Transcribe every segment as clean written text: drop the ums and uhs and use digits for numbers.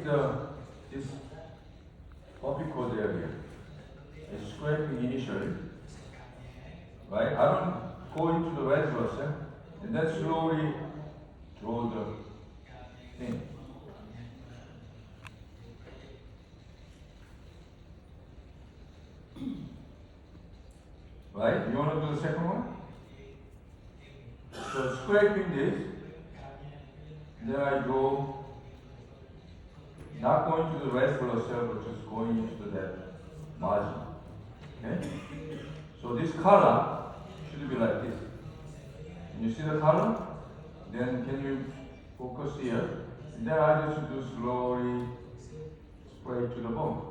this puppy cord area. It's scraping initially, right? I don't go into the red blood and then slowly draw the thing. Right? You want to do the second one? So scraping this, then I go, not going to the red blood cell, but just going into that margin. Okay? So this color should be like this. Can you see the color? Then can you focus here? And then I just do slowly spray to the bone.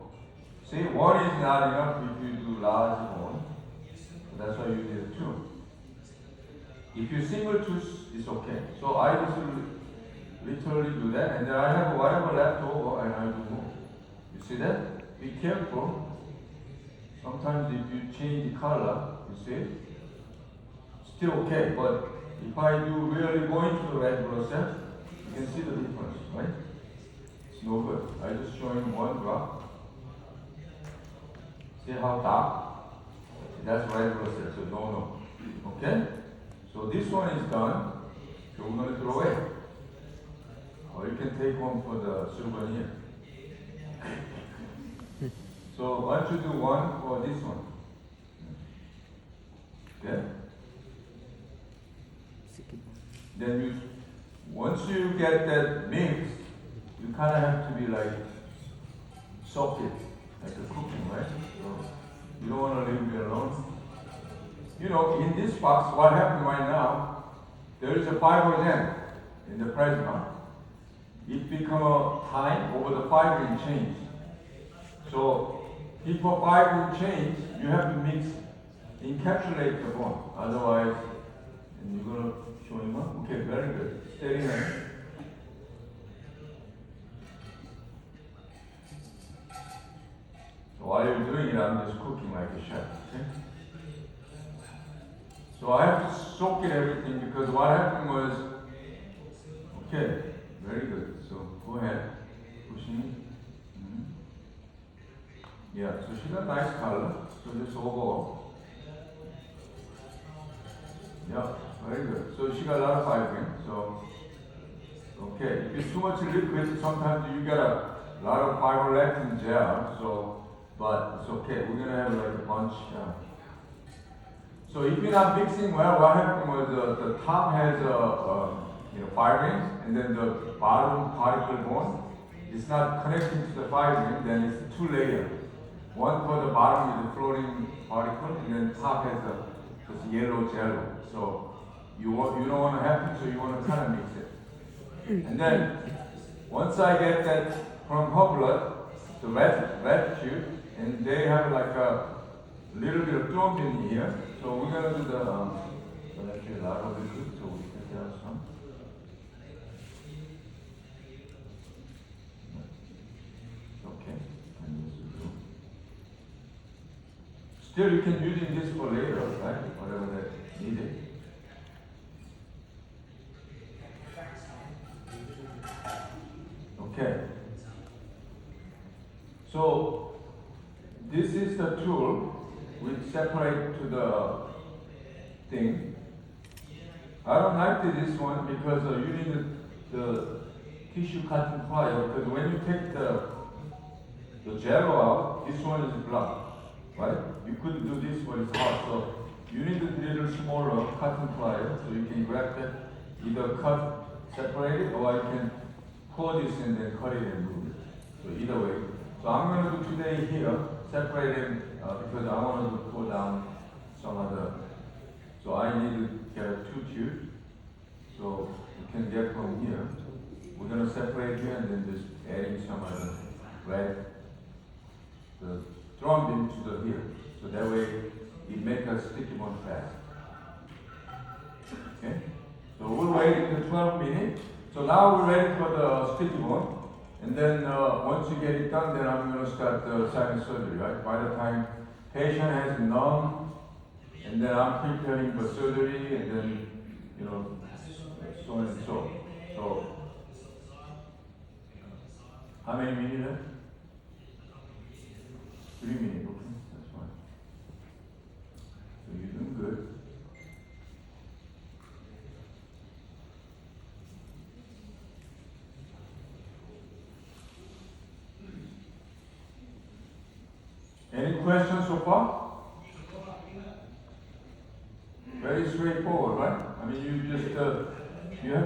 See, one is not enough if you do large bone. So that's why you need two. If you single tooth, it's okay. So I just literally do that, and then I have whatever left over, and I do more. You see that? Be careful. Sometimes if you change the color, you see, still okay. But if I do really go into the red blood cell, you can see the difference, right? It's no good. I just showing one drop. See how dark? That's red blood cell, so no. Okay? So this one is done. So we're going to throw away. Or you can take one for the souvenir. So why don't you do one for this one? Okay? Then you, once you get that mixed, you kind of have to be like soak it, like a cooking, right? So you don't want to leave it alone. You know, in this box, what happened right now, there is a 5% in the plasma. It become a time over the fibrin change. So if a fibrin change, you have to mix, encapsulate the bone. Otherwise, and you're gonna show him up. Okay, very good. Steady hand. So while you're doing it, I'm just cooking like a chef. Okay? So I have to soak it everything because what happened was, okay, very good. So go ahead, pushing it. Mm-hmm. Yeah, so she got nice color. So just overall. Yeah, very good. So she got a lot of fibrin. So, okay, if it's too much liquid, sometimes you get a lot of fiber left in gel. So, but it's okay. We're gonna have like a bunch. So if you're not mixing well, what happened was the top has fibrin, and then the bottom particle bone is not connecting to the fibrin. Then it's two layers. One for the bottom is the floating particle, and then top has this yellow jello. So you don't want to happen, so you want to kind of mix it. And then once I get that from her blood, the red tube, and they have like a little bit of thrombin here. So we're gonna do the actually a lot of liquid, so we can get some. Okay. Still, you can use this for later, right? Whatever that needed. Okay. So this is the tool which separate to the thing. I don't like this one because you need the tissue cutting plier, because when you take the jello out, this one is blocked, right? You couldn't do this when it's hot, so you need a little smaller cutting plier so you can grab that, either cut, separate it, or I can pour this and then cut it and move it. So either way. So I'm going to do today here, separate them because I want to pull down some other. So I need to get two tubes. So you can get from here. We're going to separate here and then just adding some other red, the thrombin to the here. So that way it makes a sticky bone fast. Okay? So we'll wait until 12 minutes. So now we're ready for the sticky bone. And then once you get it done, then I'm going to start the sinus surgery, right? By the time patient has numb, and then I'm preparing for surgery, and then, so on and so. So How many minutes left? 3 minutes, okay, that's fine. So you're doing good. Any questions so far? Very straightforward, right? I mean, you just, you have